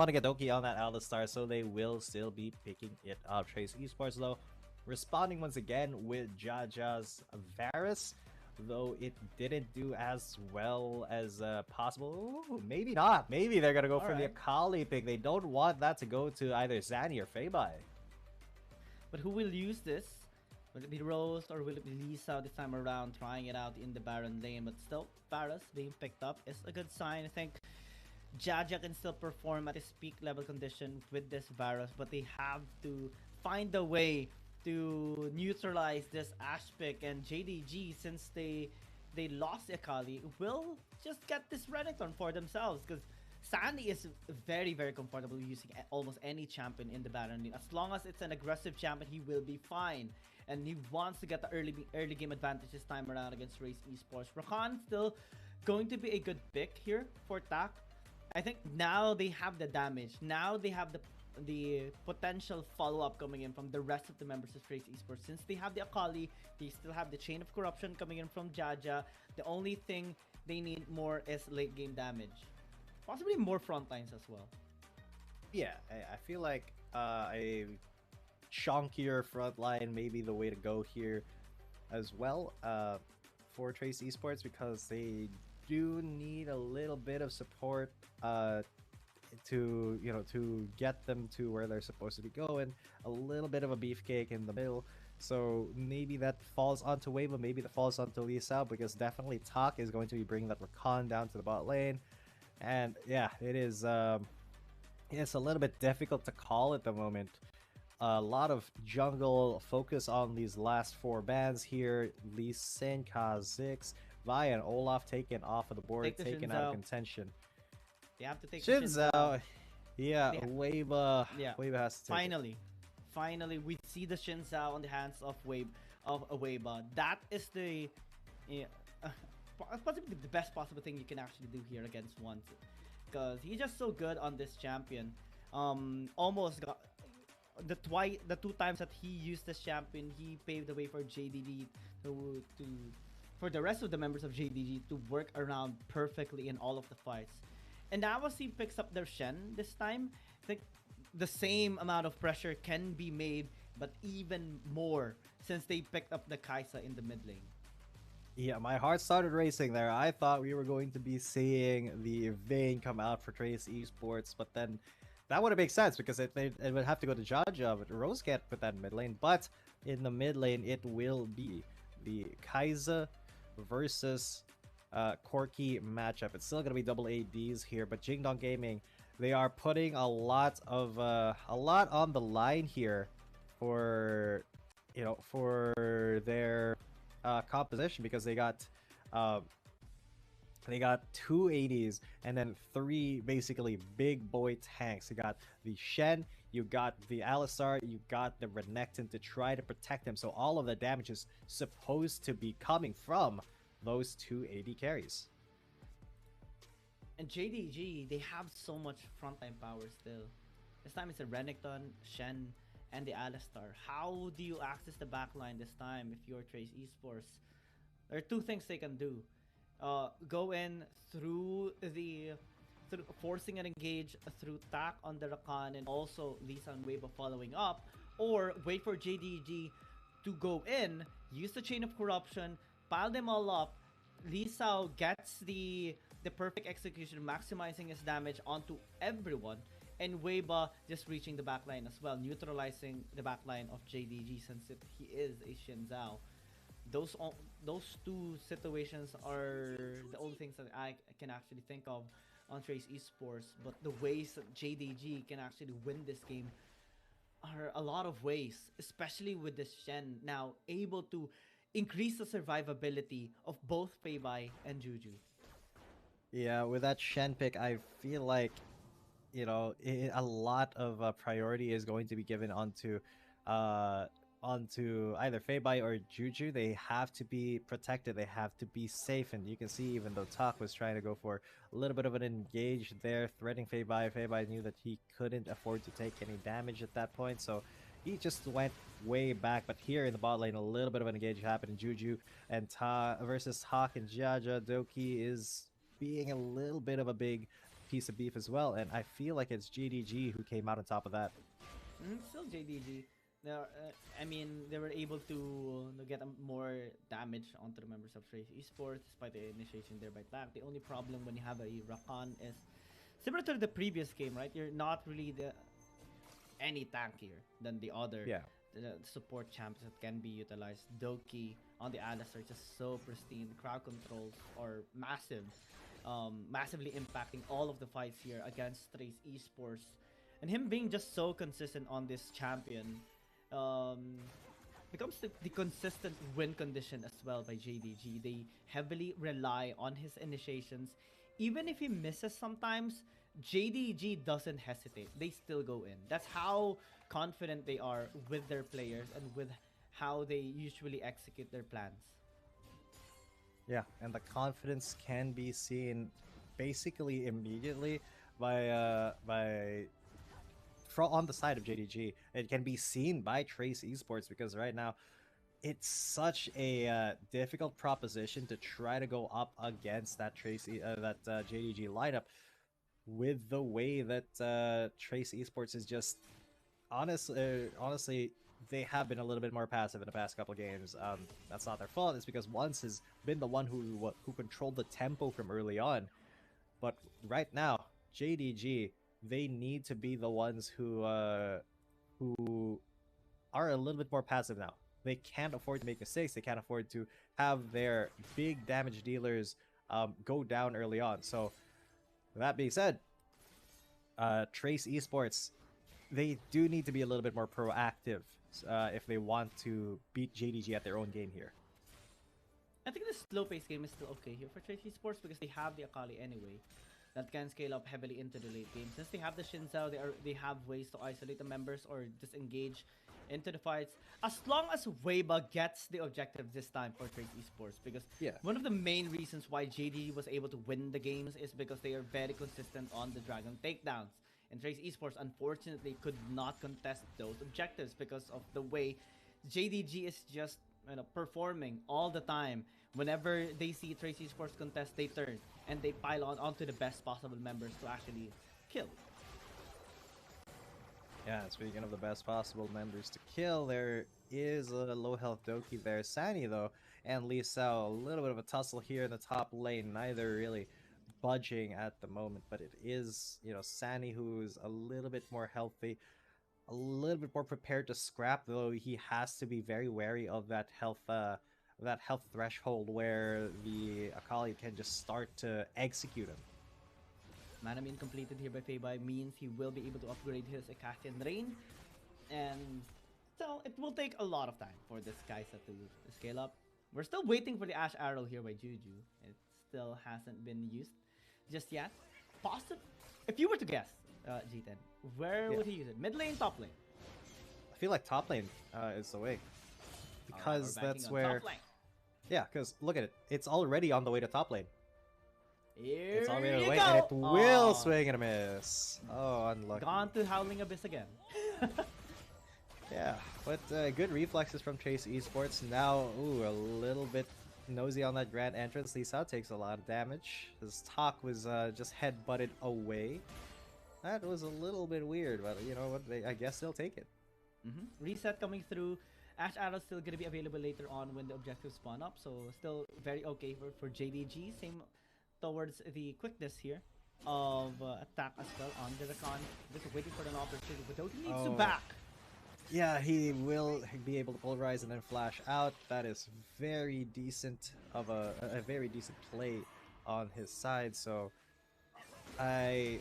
want to get Doki on that Alistar, so they will still be picking it up. Trace eSports, though, responding once again with Jaja's Varus, though it didn't do as well as possible. Ooh, maybe not. Maybe they're going to go for the Akali pick. They don't want that to go to either Zanny or Feibai. But who will use this? Will it be Rose or will it be Lisa this time around, trying it out in the Baron lane? But still, Varus being picked up is a good sign. I think Jaja can still perform at his peak level condition with this Varus, but they have to find a way to neutralize this Ashe pick. And JDG, since they lost Akali, will just get this Renekton for themselves, because Sandy is very, very comfortable using almost any champion in the Baron lane. As long as it's an aggressive champion, he will be fine. And he wants to get the early game advantage this time around against Race Esports. Rakan still going to be a good pick here for Tak. I think now they have the damage. Now they have the potential follow-up coming in from the rest of the members of Race Esports. Since they have the Akali, they still have the Chain of Corruption coming in from Jaja. The only thing they need more is late game damage. Possibly more front lines as well. Yeah, I feel like a chunkier front line may be the way to go here as well for Trace Esports, because they do need a little bit of support to get them to where they're supposed to be going. A little bit of a beefcake in the middle. So maybe that falls onto Wave, but maybe that falls onto Lisa, because definitely Tak is going to be bringing that Rakan down to the bot lane. And yeah, it's a little bit difficult to call at the moment. A lot of jungle focus on these last 4 bans here. Lee Sin, Kha'Zix, Vi, and Olaf taken off of the board, taken out of contention. They have to take Shinzao. Yeah, Weiba. Yeah, Weiba has to take Finally, we see the Shinzao on the hands of Weiba. That is the possibly the best possible thing you can actually do here against one, because he's just so good on this champion. Almost got the 2 times that he used this champion, he paved the way for JDG for the rest of the members of JDG to work around perfectly in all of the fights. And now as he picks up their Shen this time, I think the same amount of pressure can be made, but even more since they picked up the Kai'Sa in the mid lane. Yeah, my heart started racing there. I thought we were going to be seeing the Vayne come out for Trace Esports, but then that would have made sense because it would have to go to Jaja, but Rose can't put that in mid lane. But in the mid lane, it will be the Kai'Sa versus Corki matchup. It's still gonna be double ADs here, but Jingdong Gaming, they are putting a lot on the line here for their composition, because they got 2 ADs and then 3 basically big boy tanks. You got the Shen, you got the Alistar, you got the Renekton to try to protect him. So all of the damage is supposed to be coming from those 2 AD carries. And JDG, they have so much frontline power still. This time it's a Renekton, Shen, and the Alistar. How do you access the backline this time if you're Trace Esports? There are 2 things they can do. Go in through forcing an engage through Tak on the Rakan and also Lisa and Weiba following up, or wait for JDG to go in, use the Chain of Corruption, pile them all up. Lisa gets the perfect execution, maximizing his damage onto everyone, and Weiba just reaching the backline as well, neutralizing the backline of JDG since he is a Shinzao. Those 2 situations are the only things that I can actually think of on Trace Esports, but the ways that JDG can actually win this game are a lot of ways, especially with this Shen now able to increase the survivability of both Feibai and Juju. Yeah, with that Shen pick, I feel like a lot of priority is going to be given onto either Feibai or Juju. They have to be protected, they have to be safe, and you can see even though Tak was trying to go for a little bit of an engage there, threatening Feibai knew that he couldn't afford to take any damage at that point, so he just went way back. But here in the bot lane, a little bit of an engage happened in Juju and versus Hawk and Jaja. Doki is being a little bit of a big piece of beef as well, and I feel like it's JDG who came out on top of that. Still JDG. I mean, they were able to get more damage onto the members of Trace Esports despite the initiation there by Tack. The only problem when you have a Rakan is similar to the previous game, right? You're not really any tankier than the other support champs that can be utilized. Doki on the Alistar just so pristine. Crowd controls are massive, massively impacting all of the fights here against Trace Esports. And him being just so consistent on this champion becomes the consistent win condition as well by JDG. They heavily rely on his initiations. Even if he misses sometimes, JDG doesn't hesitate. They still go in. That's how confident they are with their players and with how they usually execute their plans. Yeah, and the confidence can be seen basically immediately on the side of JDG. It can be seen by Trace Esports because right now it's such a difficult proposition to try to go up against that JDG lineup with the way that Trace Esports is just honestly they have been a little bit more passive in the past couple games. That's not their fault. It's because Once has been the one who controlled the tempo from early on, but right now JDG, they need to be the ones who are a little bit more passive now. They can't afford to make mistakes. They can't afford to have their big damage dealers go down early on. So, with that being said, Trace Esports, they do need to be a little bit more proactive if they want to beat JDG at their own game here. I think the slow-paced game is still okay here for Trace Esports because they have the Akali anyway that can scale up heavily into the late game. Since they have the Xin Zhao, they have ways to isolate the members or disengage into the fights. As long as Weiba gets the objective this time for Trace Esports, because one of the main reasons why JD was able to win the games is because they are very consistent on the Dragon takedowns. And Trace Esports unfortunately could not contest those objectives because of the way JDG is just performing all the time. Whenever they see Trace Esports contest, they turn and they pile onto the best possible members to actually kill. Yeah, speaking of the best possible members to kill, there is a low health Doki there. Sani though, and Lee Sao, a little bit of a tussle here in the top lane, neither really budging at the moment, but it is, Sani who's a little bit more healthy, a little bit more prepared to scrap, though he has to be very wary of that health threshold where the Akali can just start to execute him. Mana Min completed here by Feibai means he will be able to upgrade his Ekastian Rain, and so it will take a lot of time for this Kaisa to scale up. We're still waiting for the Ash Arrow here by Juju. It still hasn't been used just yet. If you were to guess, G10, where would he use it? Mid lane, top lane? I feel like top lane is the way. Because that's where... Yeah, because look at it. It's already on the way to top lane. It's already on the way, and it will swing and a miss. Oh, unlucky. Gone to Howling Abyss again. Yeah, but good reflexes from Trace Esports. Now, a little bit nosy on that grand entrance. Lisa takes a lot of damage. His talk was just head-butted away. That was a little bit weird, but you know what? I guess they'll take it. Reset coming through. Ash Arrow's still going to be available later on when the objectives spawn up, so still very okay for JDG. Same towards the quickness here of attack as well on the Rakan. Just waiting for an opportunity, but Doki needs to back. Yeah, he will be able to polarize and then flash out. That is very decent of a very decent play on his side. So I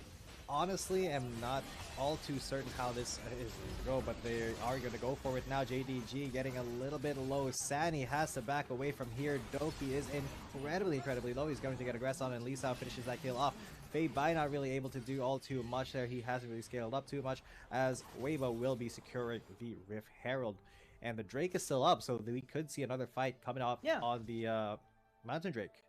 honestly am not all too certain how this is going to go, but they are going to go for it now. JDG getting a little bit low. Sani has to back away from here. Doki is incredibly low. He's going to get aggressive on, and Lisa finishes that kill off. Feibai not really able to do all too much there. He hasn't really scaled up too much, as Weibo will be securing the Rift Herald. And the Drake is still up, so we could see another fight coming up on the Mountain Drake.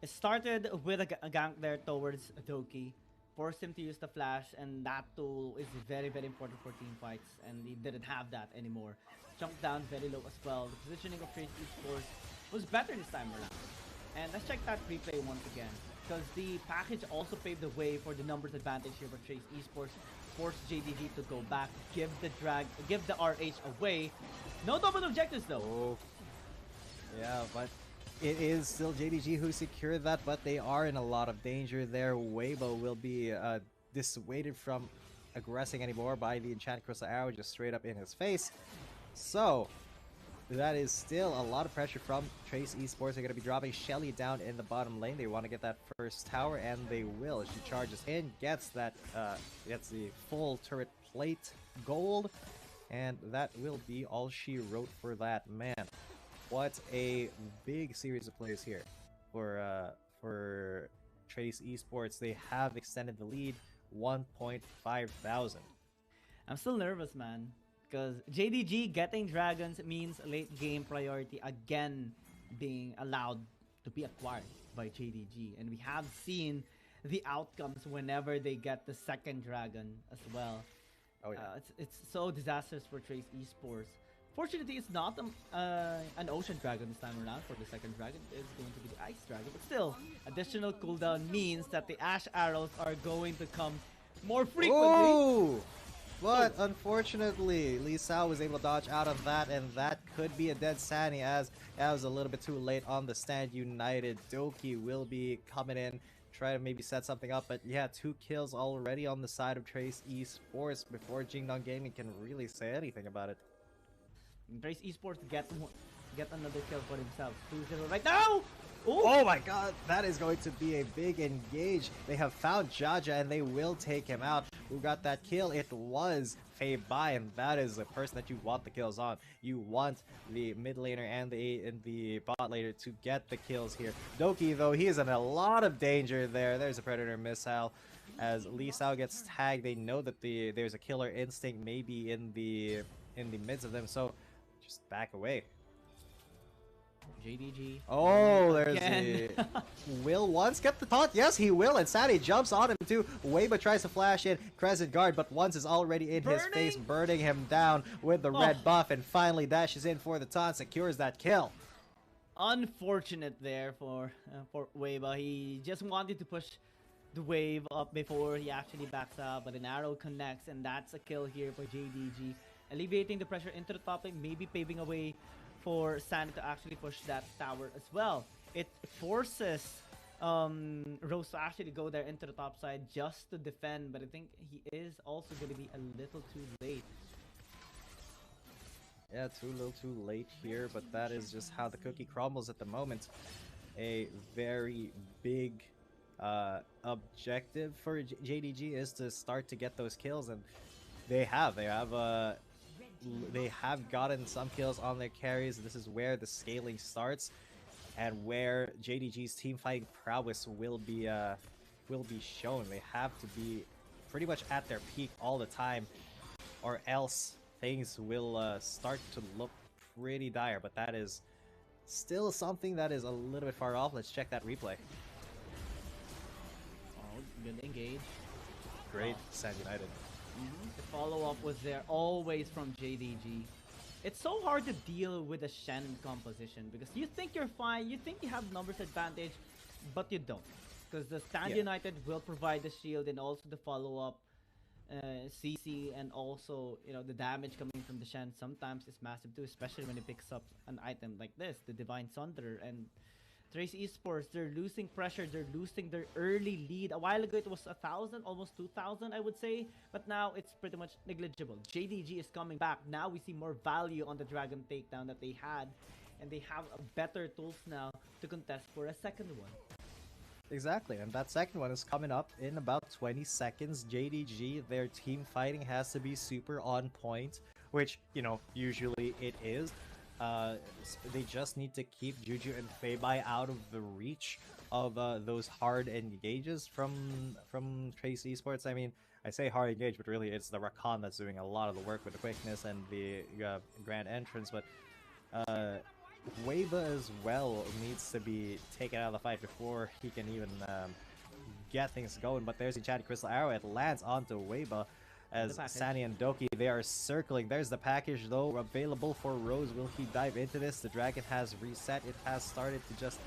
It started with a gank there towards Doki. Forced him to use the flash, and that tool is very important for team fights, and he didn't have that anymore. Jumped down very low as well. The positioning of Trace Esports was better this time around. And let's check that replay once again. because the package also paved the way for the numbers advantage here for Trace Esports. Force JDG to go back, give the RH away. No double objectives though. Oh. Yeah, but it is still JDG who secured that, but they are in a lot of danger there. Weibo will be dissuaded from aggressing anymore by the Enchanted Crystal Arrow just straight up in his face. So that is still a lot of pressure from Trace Esports. They're going to be dropping Shelly down in the bottom lane. They want to get that first tower, and they will. She charges in, gets that, gets the full turret plate gold, and that will be all she wrote for that. Man, what a big series of plays here for Trace Esports. They have extended the lead 1.5 thousand. I'm still nervous, man. Because JDG getting dragons means late game priority again being allowed to be acquired by JDG. And we have seen the outcomes whenever they get the second dragon as well. Oh, yeah. It's so disastrous for Trace Esports. Fortunately, it's not an ocean dragon this time around. For the second dragon, it's going to be the ice dragon. But still, additional cooldown means that the ash arrows are going to come more frequently. Ooh! But unfortunately, Lee Sao was able to dodge out of that, and that could be a dead Sani, as that was a little bit too late on the stand. United Doki will be coming in, try to maybe set something up, but yeah, 2 kills already on the side of Trace Esports before Jingdong Gaming can really say anything about it. Trace Esports get another kill for themselves. 2-0 right now! Ooh. Oh my god, that is going to be a big engage. They have found Jaja and they will take him out. Who got that kill? It was Fei Bai, and that is the person that you want the kills on. You want the mid laner and the bot laner to get the kills here. Doki, though, he is in a lot of danger there. There's a Predator missile. As Lee Sao gets tagged, they know that there's a killer instinct maybe in the midst of them, so just back away. JDG. Oh, there's the... Will once get the taunt? Yes, he will, and Sani jumps on him too. Weibo tries to flash in Crescent Guard, but once is already in his face, burning him down with the red buff, and finally dashes in for the taunt, secures that kill. Unfortunate there for Weibo. He just wanted to push the wave up before he actually backs out, but an arrow connects, and that's a kill here for JDG. Alleviating the pressure into the top lane, maybe paving a way for Sani to actually push that tower as well. It forces Rose to actually go there into the top side just to defend, but I think he is also going to be a little too late. Yeah, too little too late here, but that is just how the cookie crumbles at the moment. A very big objective for JDG is to start to get those kills, and they have gotten some kills on their carries. This is where the scaling starts, and where JDG's team fighting prowess will be shown. They have to be pretty much at their peak all the time, or else things will start to look pretty dire. But that is still something that is a little bit far off. Let's check that replay. Oh, good engage. Great, Sand United. The follow-up was there always from JDG. It's so hard to deal with a Shen composition because you think you're fine, you think you have numbers advantage, but you don't. Because the Stand United will provide the shield and also the follow-up CC, and also, you know, the damage coming from the Shen sometimes is massive too, especially when it picks up an item like this, the Divine Sunderer. And Trace Esports, they're losing pressure, they're losing their early lead. A while ago it was 1,000, almost 2,000 I would say, but now it's pretty much negligible. JDG is coming back. Now we see more value on the Dragon takedown that they had, and they have better tools now to contest for a second one. Exactly, and that second one is coming up in about 20 seconds. JDG, their team fighting has to be super on point, which, you know, usually it is. They just need to keep Juju and Fei Bai out of the reach of those hard engages from Trace Esports. I mean, I say hard engage, but really it's the Rakan that's doing a lot of the work with the quickness and the grand entrance. But Weibo as well needs to be taken out of the fight before he can even get things going. But there's the Enchanted Crystal Arrow. It lands onto Weibo. As Sani and Doki, they are circling. There's the package, though, available for Rose. Will he dive into this? The dragon has reset. It has started to just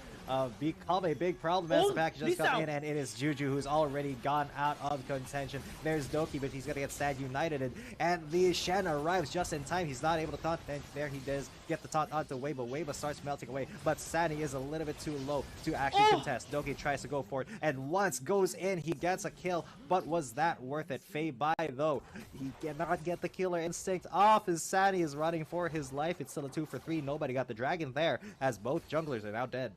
become a big problem as the package just Lisa! come in, and it is Juju who's already gone out of contention. There's Doki, but he's gonna get sad united, and the Shen arrives just in time. He's not able to taunt, and there he does get the taunt onto Weibo. Weibo starts melting away, but Sani is a little bit too low to actually contest. Doki tries to go for it, and once goes in, he gets a kill, but was that worth it? Fei Bai, though, he cannot get the killer instinct off as Sani is running for his life. It's still a 2 for 3. Nobody got the dragon there, as both junglers are now dead.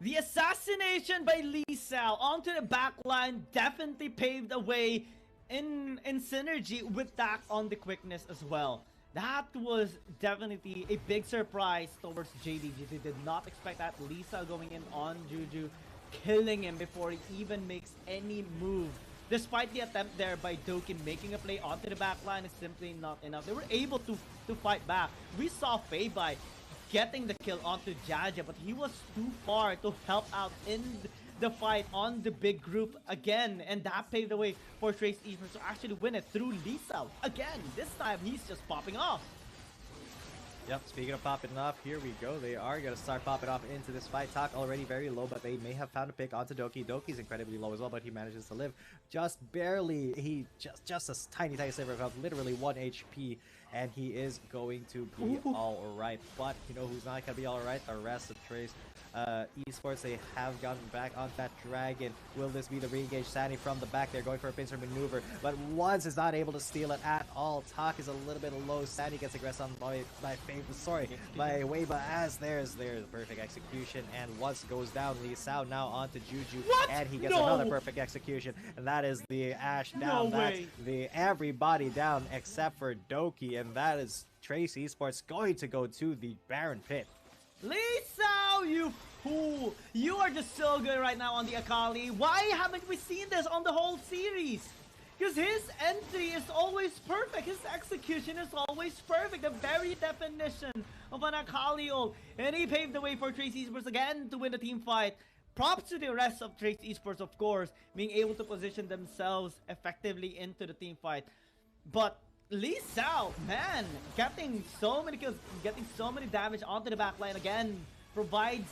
The assassination by Lee Sao onto the backline definitely paved a way in synergy with that on the quickness as well. That was definitely a big surprise towards JDG. They did not expect that. Lee Sao going in on Juju, killing him before he even makes any move. Despite the attempt there by Doki making a play onto the backline, is simply not enough. They were able to fight back. We saw Fei Bai getting the kill onto Jaja, but he was too far to help out in the fight on the big group again, and that paved the way for Trace eSports to actually win it through Lee Sao. Again, this time he's just popping off. Yep, speaking of popping off, here we go. They are going to start popping off into this fight. Talk already very low, but they may have found a pick onto Doki. Doki's incredibly low as well, but he manages to live just barely. He just a tiny sliver of health, literally 1 HP, and he is going to be all right. But you know who's not going to be all right? The rest of Trace eSports. They have gotten back on that dragon. Will this be the re-engage? Sani from the back. They're going for a pincer maneuver, but once is not able to steal it at all. Talk is a little bit low. Sani gets aggressed on by Weiba, as there's perfect execution, and once goes down, Lee Sao now onto Juju, and he gets another perfect execution, and that is the Ashe down. That's the everybody down except for Doki, and that is Trace eSports going to go to the Baron Pit. Lee Sao, you fool! You are just so good right now on the Akali. Why haven't we seen this on the whole series? Because his entry is always perfect. His execution is always perfect. The very definition of an Akali ult. And he paved the way for Trace eSports again to win the team fight. Props to the rest of Trace eSports, of course, being able to position themselves effectively into the team fight. But Lee Sao, man, getting so many kills, getting so many damage onto the backline again, provided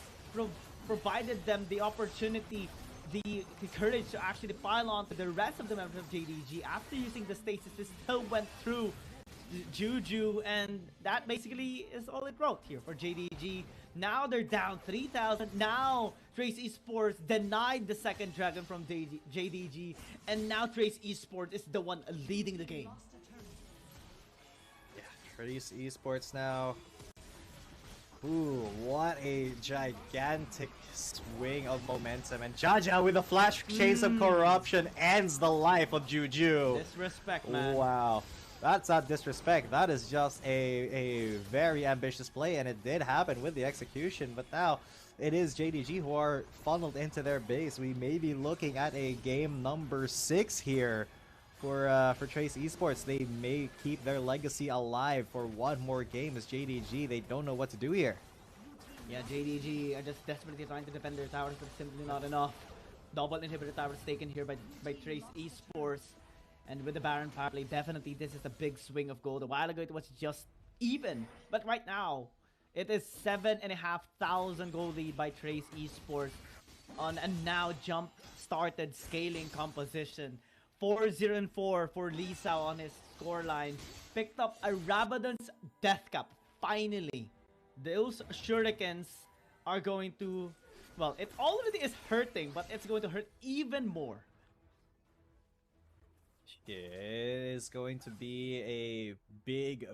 them the opportunity, the courage to actually pile on to the rest of the members of JDG. After using the stasis, they still went through Juju, and that basically is all it wrote here for JDG. Now they're down 3,000. Now Trace eSports denied the second dragon from JDG, and now Trace eSports is the one leading the game. Trace eSports now. Ooh, what a gigantic swing of momentum. And Jaja with a flash chase of corruption ends the life of Juju. Disrespect, man. Wow. That's not disrespect. That is just a very ambitious play, and it did happen with the execution. But now it is JDG who are funneled into their base. We may be looking at a game number 6 here. For Trace eSports. They may keep their legacy alive for one more game as JDG. They don't know what to do here. Yeah, JDG are just desperately trying to defend their towers, but simply not enough. Double inhibitor towers taken here by Trace eSports. And with the Baron power play, definitely this is a big swing of gold. A while ago it was just even, but right now it is 7,500 gold lead by Trace eSports on a now jump started scaling composition. 4-0-4 for Lee Sao on his scoreline. Picked up a Rabadon's Death Cap. Finally, those shurikens are going to, well, it already is hurting, but it's going to hurt even more. It is going to be a big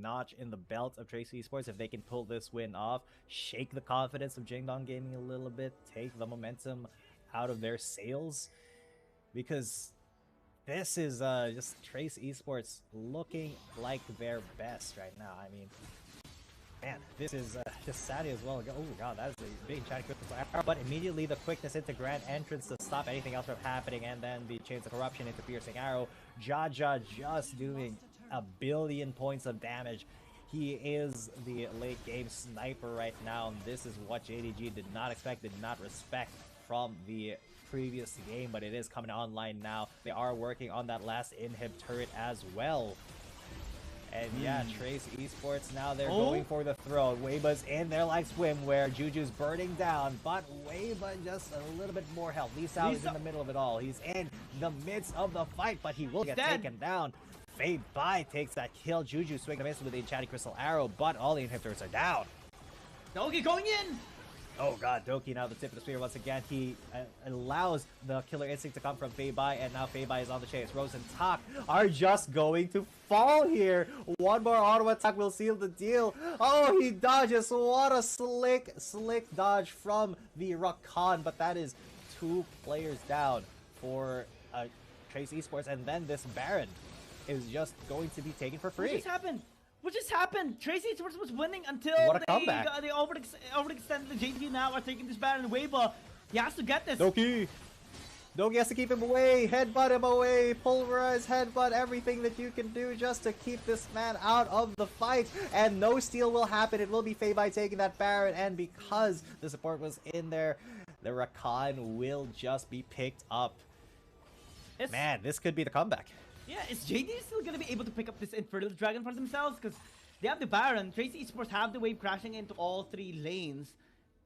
notch in the belt of Trace eSports if they can pull this win off. Shake the confidence of Jingdong Gaming a little bit. Take the momentum out of their sails. Because this is just Trace eSports looking like their best right now. I mean, man, this is just Sadie as well. Oh god, that is a big giant quickness arrow. But immediately the quickness into Grand Entrance to stop anything else from happening, and then the Chains of Corruption into Piercing Arrow. Jaja just doing 1 billion points of damage. He is the late game sniper right now, and this is what JDG did not expect, did not respect from the previous game, but it is coming online now. They are working on that last inhib turret as well. And yeah, Trace eSports now they're going for the throne. Weba's in there like swimwear. Juju's burning down, but Weba just a little bit more health. Lisa is in the middle of it all. He's in the midst of the fight, but he will get taken down. Fade by takes that kill. Juju swing and miss with the enchanted crystal arrow, but all the inhibitors are down. Doki going in! Oh god, Doki now the tip of the spear once again. He allows the killer instinct to come from Feibai, and now Feibai is on the chase. Rose and Tak are just going to fall here. One more auto attack will seal the deal. Oh, he dodges. What a slick dodge from the Rakan, but that is 2 players down for Trace Esports, and then this Baron is just going to be taken for free. What just happened? What just happened? Tracy Esports was winning until they overextended the JDG. Now are taking this Baron Weibo. He has to get this. Doki has to keep him away, headbutt him away, pulverize, headbutt, everything that you can do just to keep this man out of the fight. And no steal will happen. It will be Feibai taking that Baron, and because the support was in there, the Rakan will just be picked up. Man, this could be the comeback. Yeah, is JD still going to be able to pick up this Infernal Dragon for themselves? Because they have the Baron, Tracy Esports have the wave crashing into all 3 lanes.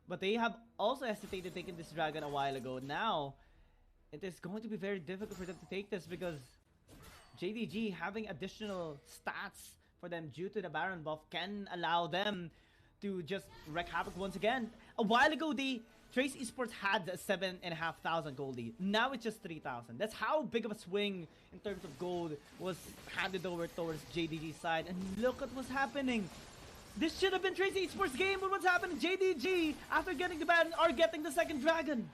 But they have also hesitated taking this Dragon a while ago. Now, it is going to be very difficult for them to take this because JDG having additional stats for them due to the Baron buff can allow them to just wreak havoc once again. A while ago, Trace Esports had a 7,500 gold lead. Now it's just 3,000. That's how big of a swing in terms of gold was handed over towards JDG's side. And look at what's happening. This should have been Trace Esports' game, but what's happening? JDG, after getting the Baron, are getting the second Dragon.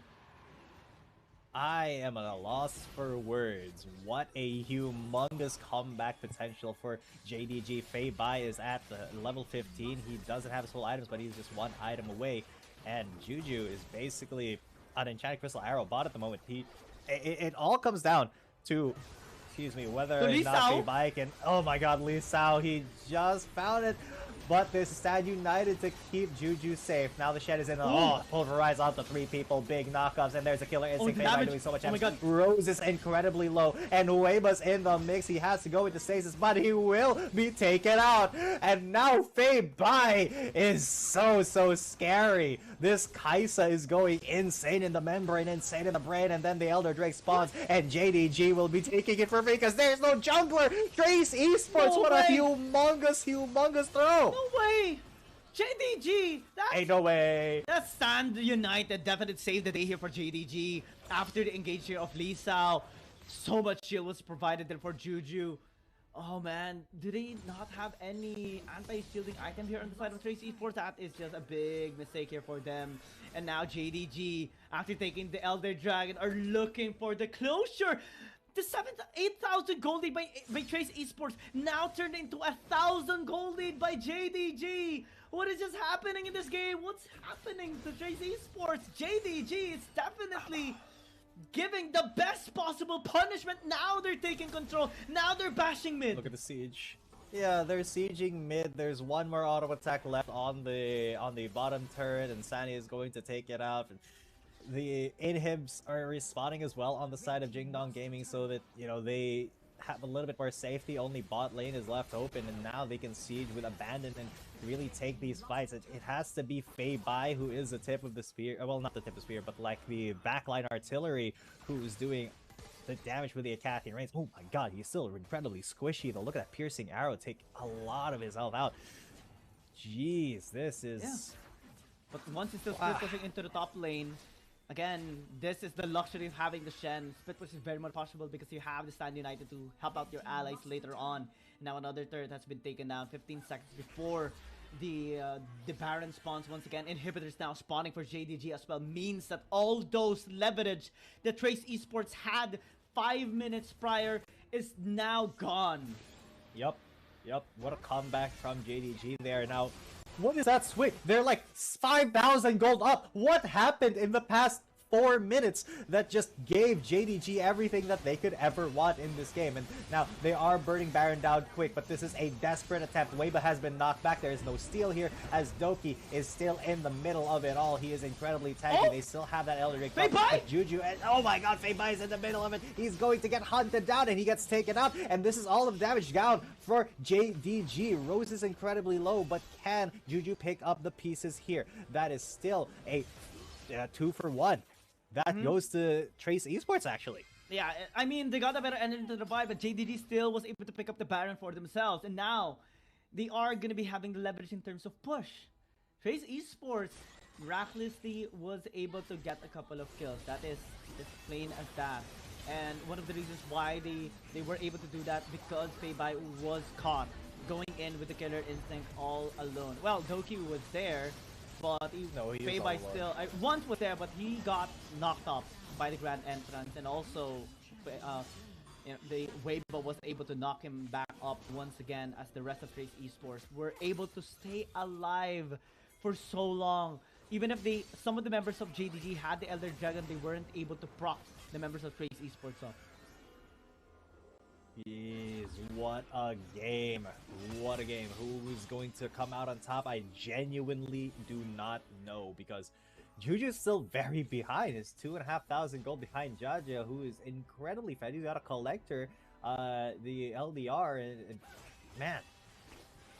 I am at a loss for words. What a humongous comeback potential for JDG. Feibai is at the level 15. He doesn't have his full items, but he's just 1 item away. And Juju is basically an enchanted crystal arrow bot at the moment. It all comes down to, whether or not Feibai can. Oh my god, Lee Sao, he just found it. But they stand united to keep Juju safe. Now the Shed is in. Pulverize onto 3 people. Big knockups. And there's a killer instinct. Feibai doing so much damage. Rose is incredibly low. And Weba's in the mix. He has to go into stasis, but he will be taken out. And now Feibai is so scary. This Kaisa is going insane in the membrane, insane in the brain. And then the Elder Drake spawns. And JDG will be taking it for free because there's no jungler. Trace Esports, what a humongous throw. No way! JDG! Ain't no way! That stand united definitely saved the day here for JDG after the engage here of Lee Sao. So much shield was provided there for Juju. Oh man, do they not have any anti-shielding item here on the side of Trace Esports? That is just a big mistake here for them. And now JDG, after taking the Elder Dragon, are looking for the closure. The 8,000 gold lead by Trace Esports now turned into 1,000 gold lead by JDG. What is just happening in this game? What's happening to Trace Esports? JDG is definitely giving the best possible punishment. Now they're taking control. Now they're bashing mid. Look at the siege. Yeah, they're sieging mid. There's 1 more auto attack left on the bottom turret, and Sunny is going to take it out. The inhibs are respawning as well on the side of Jingdong Gaming, so that they have a little bit more safety. Only bot lane is left open, and now they can siege with abandon and really take these fights. It has to be Feibai who is the tip of the spear. Well, not the tip of the spear, but like the backline artillery who's doing the damage with the Acathian Rains. Oh my god, he's still incredibly squishy though. Look at that piercing arrow take a lot of his health out. Jeez, this is... Yeah. But once he's still pushing into the top lane, again, this is the luxury of having the Shen. Split push is very much possible because you have the Stand United to help out your allies later on. Now another turret has been taken down 15 seconds before the Baron spawns once again. Inhibitors now spawning for JDG as well, means that all those leverage that Trace Esports had 5 minutes prior is now gone. Yep. What a comeback from JDG there. Now, what is that swing? They're like 5,000 gold up. What happened in the past 4 minutes that just gave JDG everything that they could ever want in this game. And now they are burning Baron down quick, but this is a desperate attempt. Weiba has been knocked back. There is no steal here as Doki is still in the middle of it all. He is incredibly tanky. They still have that Elder Ring. Juju, and oh my god, Feibai is in the middle of it. He's going to get hunted down and he gets taken out. And this is all of the damage down for JDG. Rose is incredibly low, but can Juju pick up the pieces here? That is still a 2 for 1. That goes to Trace Esports, actually. Yeah, I mean, they got a better ending to the buy, but JDG still was able to pick up the Baron for themselves. And now, they are going to be having the leverage in terms of push. Trace Esports miraculously was able to get a couple of kills. That is as plain as that. And one of the reasons why they were able to do that, because Feibai was caught going in with the killer instinct all alone. Well, Doki was there, but Feibai still... once was there, but he got knocked off by the Grand Entrance, and also the Weibo was able to knock him back up once again, as the rest of Trace Esports were able to stay alive for so long. Even if some of the members of JDG had the Elder Dragon, they weren't able to proc the members of Trace Esports up. Jeez, what a game. What a game. Who is going to come out on top? I genuinely do not know, because Juju's still very behind. It's 2,500 gold behind Jaja, who is incredibly fed. He's got a collector, the LDR, and man,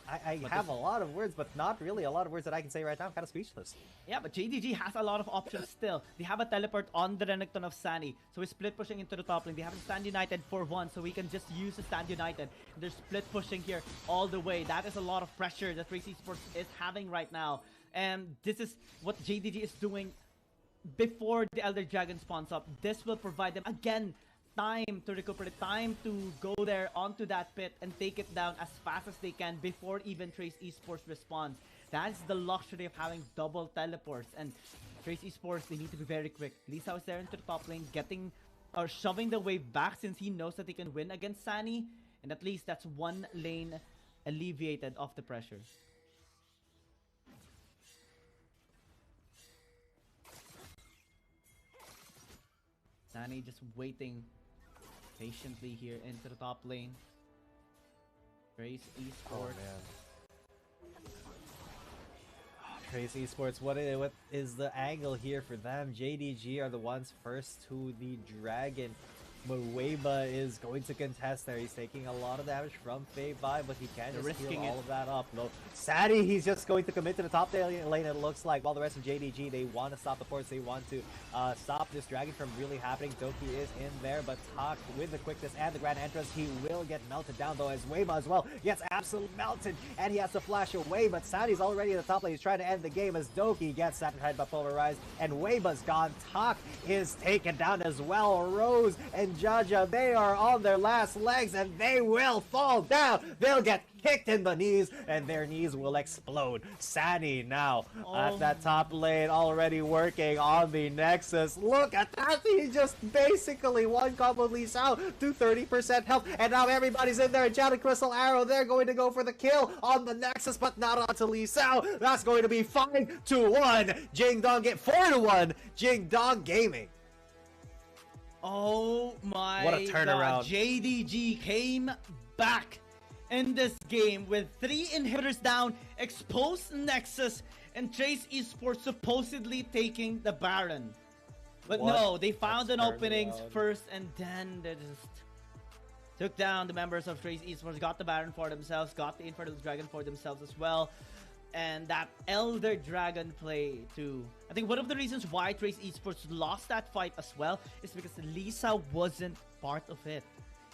I have a lot of words, but not really a lot of words that I can say right now. I'm kind of speechless. Yeah, but JDG has a lot of options still. They have a teleport on the Renekton of Sunny, so he's split pushing into the top lane. They have a Stand United for 1, so we can just use the Stand United. They're split pushing here all the way. That is a lot of pressure that Trace Esports is having right now. And this is what JDG is doing before the Elder Dragon spawns up. This will provide them, again, time to recuperate, time to go there onto that pit and take it down as fast as they can before even Trace Esports responds. That's the luxury of having double teleports. And Trace Esports, they need to be very quick. Lisa is there into the top lane, getting or shoving the wave back, since he knows that he can win against Sunny. And at least that's one lane alleviated of the pressure. Sunny just waiting patiently here into the top lane. Trace Esports. Oh, man. Trace Esports, what is the angle here for them? JDG are the ones first to the Dragon. Muweba is going to contest there. He's taking a lot of damage from Feibai, but he can't just heal all of that up. No, Sadie, he's just going to commit to the top lane, it looks like, while the rest of JDG, they want to stop the force. They want to stop this Dragon from really happening. Doki is in there, but Tak, with the quickness and the Grand Entrance, he will get melted down, though, as Weiba as well gets absolutely melted, and he has to flash away, but Sadie's already at the top lane. He's trying to end the game as Doki gets sacrificed by Polarized, and Weiba's gone. Tak is taken down as well. Rose and Jaja, they are on their last legs, and they will fall down. They'll get kicked in the knees, and their knees will explode. Sani now at that top lane, already working on the Nexus. Look at that. He just basically one combo Lisa out to 30% health, and now everybody's in there. Enchanted Crystal Arrow, they're going to go for the kill on the Nexus, but not onto Lisa. That's going to be 5-1. Jing Dong get 4-1. Jing Dong Gaming. Oh my what a turnaround. God. JDG came back in this game with 3 inhibitors down, exposed Nexus, and Trace Esports supposedly taking the Baron. But no, they found an openings first, and then they just took down the members of Trace Esports, got the Baron for themselves, got the Infernal Dragon for themselves as well. And that Elder Dragon play too. I think one of the reasons why Trace Esports lost that fight as well is because Lisa wasn't part of it.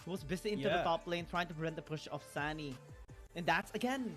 He was busy into the top lane trying to prevent the push of Sunny. And that's, again,